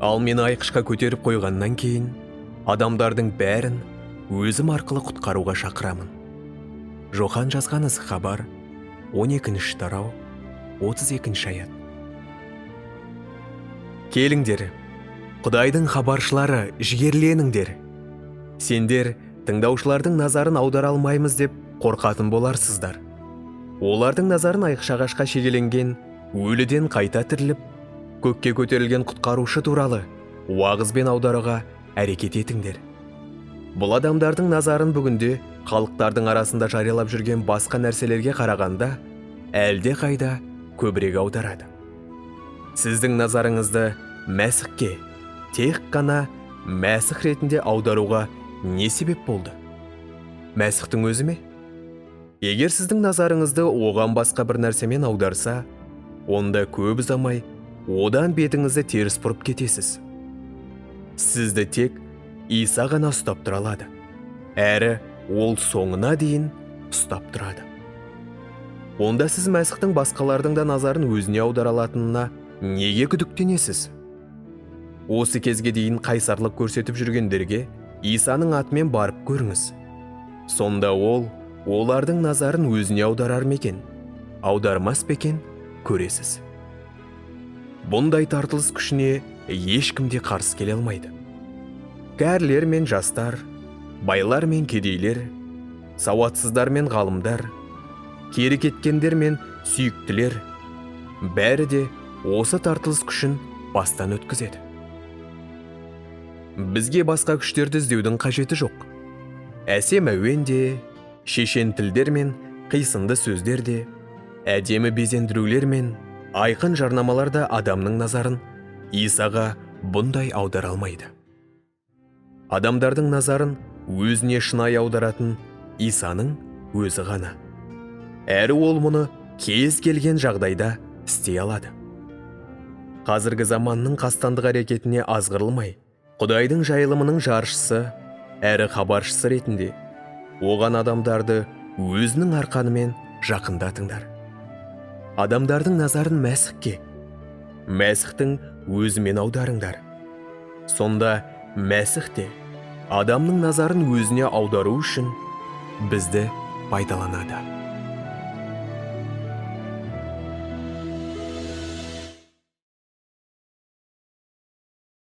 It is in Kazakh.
Ал мені айқышқа көтеріп қойғаннан кейін, адамдардың бәрін өзім арқылы құтқаруға шақырамын. Жохан жазған із хабар, 12-ші тарау, 32-ші аят. Келіңдер, Құдайдың хабаршылары, жігерленіңдер. Сендер тыңдаушылардың назарын аудара алмаймыз деп қорқатын боларсыздар. Олардың назарын айқыш-ағашқа шегеленген, өліден қайта тіріліп, көкке көтерілген құтқарушы туралы уағызбен аударуға әрекет етіңдер. Бұл адамдардың назарын бүгінде халықтардың арасында жариялап жүрген басқа нәрселерге қарағанда әлде қайда көбірек аударады. Сіздің назарыңызды Мәсіхке, тек қана Мәсіх ретінде аударуға не себеп болды? Мәсіхтің өзі ме? Егер сіздің назарыңызды оған басқа бір нәрсемен аударса, онда көп ұзамай одан бетіңізді теріс бұрып кетесіз. Сізді тек Иса ғана ұстап тұра алады, әрі ол соңына дейін ұстап тұрады. Онда сіз Мәсіхтің басқалардың да назарын өзіне аудара алатынына неге күдіктенесіз? Осы кезге дейін қайсарлық көрсетіп жүргендерге Исаның атымен барып көріңіз. Сонда ол олардың назарын өзіне аударар мекен, аудармас бекен көресіз. Бұндай тартылыс күшіне ешкімде қарсы келе алмайды. Кәрілер мен жастар, байлар мен кедейлер, сауатсыздар мен ғалымдар, кері кеткендер мен сүйіктілер, бәрі де осы тартылыс күшін бастан өткізеді. Бізге басқа күштерді іздеудің қажеті жоқ. Әсем әуен де, шешен тілдер мен қисынды сөздер де, әдемі безендірулер мен айқын жарнамалар да адамның назарын Исаға бұндай аудара алмайды. Адамдардың назарын өзіне шынайы аударатын Исаның өзі ғана. Әрі ол мұны кез келген жағдайда істей алады. Қазіргі заманның қастандық әрекетіне азғырылмай, Құдайдың жайылымының жаршысы әрі хабаршысы ретінде оған адамдарды өзінің арқанымен жақындатыңдар. Адамдардың назарын Мәсіхке, Мәсіхтің өзімен аударыңдар. Сонда Мәсіх те адамның назарын өзіне аудару үшін бізді пайдаланады.